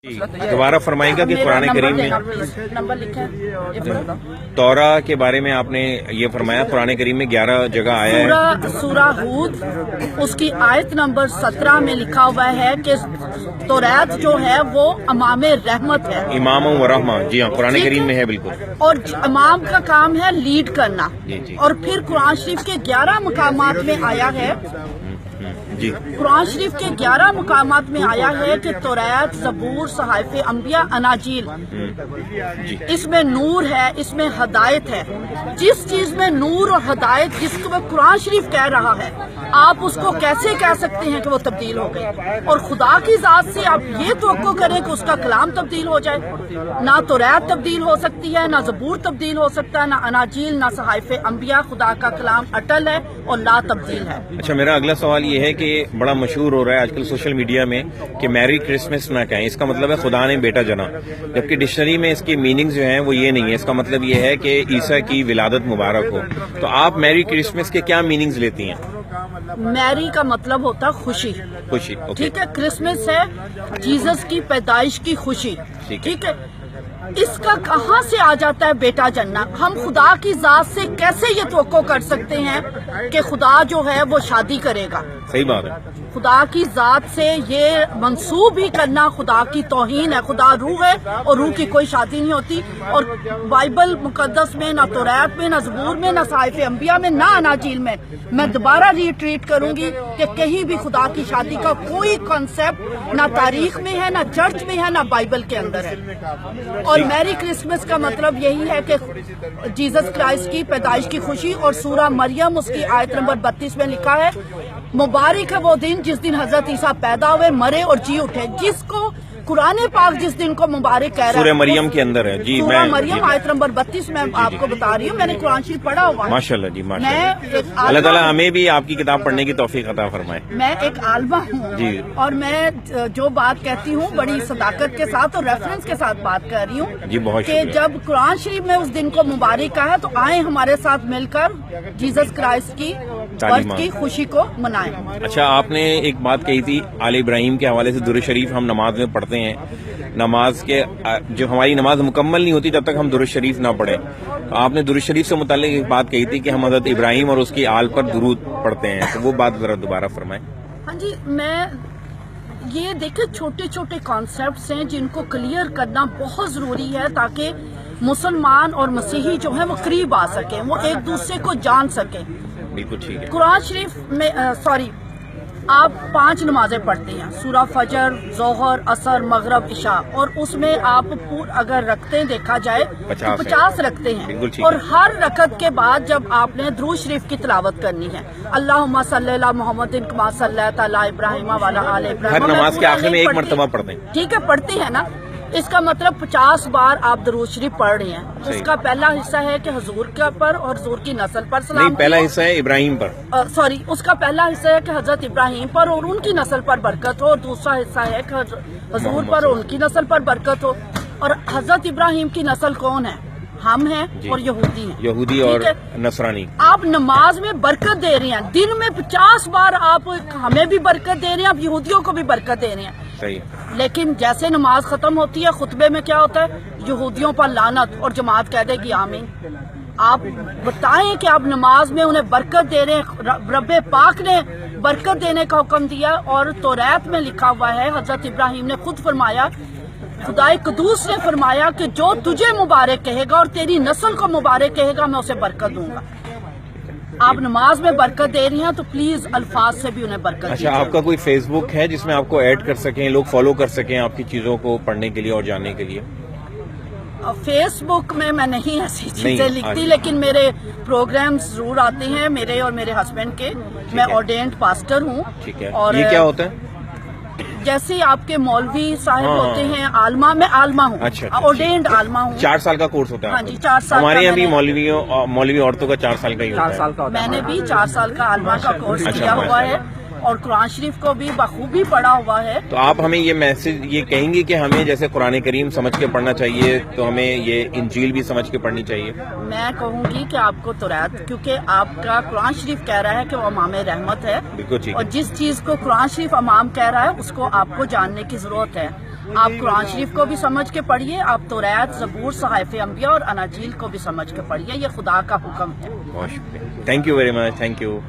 दोबारा फरमाएगा कि कुरान करीम में नंबर लिखा है तौरा के बारे में आपने ये फरमाया कुरान करीम में 11 जगह आया है। सूरा हूद उसकी आयत नंबर 17 में लिखा हुआ है कि तौरात जो है वो इमाम रहमत है, इमाम व रहमा। जी हाँ, कुरान करीम में है बिल्कुल। और इमाम का काम है लीड करना। जी। और फिर कुरान शरीफ के 11 मकामात में आया है, जी कुरान शरीफ के 11 मकामात में आया है कि तौरात, ज़बूर, सहाइफ़े अंबिया, अनाजील, जी इसमें नूर है, इसमें हदायत है। जिस चीज में नूर और हदायत जिसको वो कुरान शरीफ कह रहा है, आप उसको कैसे कह सकते हैं कि वो तब्दील हो गई? और खुदा की जात से आप ये तवक्को करें कि उसका कलाम तब्दील हो जाए? ना तौरात तब्दील हो सकती है, ना ज़बूर तब्दील हो सकता है, ना अनाजील, ना सहाइफ़े अंबिया। खुदा का कलाम अटल है और ला तब्दील है। अच्छा, मेरा अगला सवाल ये है कि बड़ा मशहूर हो रहा है आजकल सोशल मीडिया में कि मैरी क्रिसमस ना कहें, इसका मतलब है खुदा ने बेटा जना, जबकि डिक्शनरी में इसकी मीनिंग जो है वो ये नहीं है। इसका मतलब ये है कि ईसा की विलादत मुबारक हो। तो आप मैरी क्रिसमस के क्या मीनिंग्स लेती हैं? मैरी का मतलब होता है खुशी। खुशी, ओके। ठीक है, क्रिसमस है जीसस की पैदाइश की खुशी। ठीक है, इसका कहाँ से आ जाता है बेटा जन्ना? हम खुदा की जात से कैसे ये तवक्को कर सकते हैं कि खुदा जो है वो शादी करेगा? सही बात है। खुदा की जात से ये मंसूब ही करना खुदा की तौहीन है। खुदा रूह है और रूह की कोई शादी नहीं होती। और बाइबल मुकद्दस में, ना तौरात में, ना ज़बूर में, ना सहाइफ़े अंबिया में, ना अनाजील में, मैं दोबारा रिट्रीट करूंगी कि कहीं भी खुदा की शादी का कोई कॉन्सेप्ट ना तारीख में है, ना चर्च में है, ना बाइबल के अंदर है। और मैरी क्रिसमस का मतलब यही है कि जीसस क्राइस्ट की पैदाइश की खुशी। और सूरा मरियम उसकी आयत नंबर 32 में लिखा है, मुबारक है वो दिन जिस दिन हजरत ईसा पैदा हुए, मरे और जी उठे। जिसको कुरान पाक जिस दिन को मुबारक कह रहा है, सूरह मरियम के अंदर है। जी, सूरह मरियम आयत नंबर 32 में आपको बता रही हूँ। मैंने कुरान शरीफ पढ़ा हुआ है। माशाल्लाह जी, माशाल्लाह। अल्लाह ताला हमें भी आपकी किताब पढ़ने की तौफीक अता फरमाए। मैं एक आलमा हूँ जी। और मैं जो बात कहती हूँ बड़ी सदाकत के साथ और रेफरेंस के साथ बात कर रही हूँ जी, बहुत कि जब कुरान शरीफ में उस दिन को मुबारक कहा है तो आए हमारे साथ मिलकर जीसस क्राइस्ट की बर्थ की खुशी को मनाएं। अच्छा, आपने एक बात कही थी आले इब्राहिम के हवाले से, दुरूद शरीफ हम नमाज में पढ़ते हैं। नमाज के जो हमारी नमाज मुकम्मल नहीं होती जब तक हम दुरूद शरीफ ना पढ़े। आपने दुरूद शरीफ से मुताल्लिक एक बात कही थी कि हम हज़रत इब्राहिम और उसकी आल पर दुरूद पढ़ते हैं, तो वो बात जरा दोबारा फरमाएं। हाँ जी, मैं ये देखे छोटे छोटे कॉन्सेप्ट्स हैं जिनको क्लियर करना बहुत जरूरी है ताकि मुसलमान और मसीही जो है वो करीब आ सके, वो एक दूसरे को जान सके। बिल्कुल ठीक है। कुरान शरीफ में आप 5 नमाजें पढ़ते हैं, सूरा फजर, जोहर, असर, मगरब, इशा, और उसमें आप अगर रखते हैं देखा जाए तो 50 रखते हैं। और हर रकत के बाद जब आपने दुरूद शरीफ की तिलावत करनी है, अल्लाहुम्मा सल्ली अला मुहम्मदिन कमा सल्लैता अला इब्राहीम व अला आले इब्राहीम, हर नमाज के आखिर में एक मरतबा पढ़ते हैं। ठीक है, पढ़ते हैं ना। इसका मतलब 50 बार आप दुरूद शरीफ पढ़ रहे हैं। उसका पहला हिस्सा है कि हुजूर के पर और हुजूर की नस्ल पर सलाम। नहीं, पहला हिस्सा है इब्राहिम पर। उसका पहला हिस्सा है कि हजरत इब्राहिम पर और उनकी नस्ल पर बरकत हो, और दूसरा हिस्सा है कि हुजूर पर और उनकी नस्ल पर बरकत हो। और हजरत इब्राहिम की नस्ल कौन है? हम हैं और यहूदी हैं, यहूदी और नसरानी। आप नमाज में बरकत दे रहे हैं, दिन में 50 बार आप हमें भी बरकत दे रहे हैं, आप यहूदियों को भी बरकत दे रहे हैं। सही। लेकिन जैसे नमाज खत्म होती है, खुतबे में क्या होता है? यहूदियों पर लानत, और जमात कह देगी आमीन। आप बताएं कि आप नमाज में उन्हें बरकत दे रहे हैं। रब्बे पाक ने बरकत देने का हुक्म दिया और तौरात में लिखा हुआ है, हजरत इब्राहिम ने खुद फरमाया, खुदाए कुदूस ने फरमाया कि जो तुझे मुबारक कहेगा और तेरी नस्ल को मुबारक कहेगा मैं उसे बरकत दूंगा। आप नमाज में बरकत दे रही हैं तो प्लीज अल्फाज से भी उन्हें बरकत। अच्छा, आपका कोई फेसबुक है जिसमें आपको ऐड कर सकें, लोग फॉलो कर सकें आपकी चीजों को पढ़ने के लिए और जानने के लिए? फेसबुक में मैं नहीं ऐसी चीजें लिखती, लेकिन मेरे प्रोग्राम्स जरूर आते हैं, मेरे और मेरे हस्बैंड के। मैं ऑर्डेन्ड पास्टर हूँ। ठीक है। और ये क्या होता है? जैसे आपके मौलवी साहिब होते हैं, आलमा, मैं आलमा हूँ। अच्छा, ऑर्डेन्ड आलमा हूँ। 4 साल का कोर्स होता है? हाँ जी, 4 साल। हमारे यहाँ भी मौलवी औरतों का 4 साल का ही होता है। मैंने भी 4 साल का आलमा का कोर्स किया हुआ है और कुरान शरीफ को भी बखूबी पढ़ा हुआ है। तो आप हमें ये मैसेज ये कहेंगी कि हमें जैसे कुरान करीम समझ के पढ़ना चाहिए, तो हमें ये इंजील भी समझ के पढ़नी चाहिए? मैं कहूँगी कि आपको तौरात, क्योंकि आपका कुरान शरीफ कह रहा है कि वो इमाम रहमत है। बिल्कुल ठीक है। और जिस चीज को कुरान शरीफ इमाम कह रहा है उसको आपको जानने की जरूरत है। آپ قرآن شریف کو بھی سمجھ کے پڑھیے, آپ توریت, زبور, صحائف انبیاء اور اناجیل کو بھی سمجھ کے پڑھیے. یہ خدا کا حکم ہے. بہت شکریہ, thank you very much, thank you.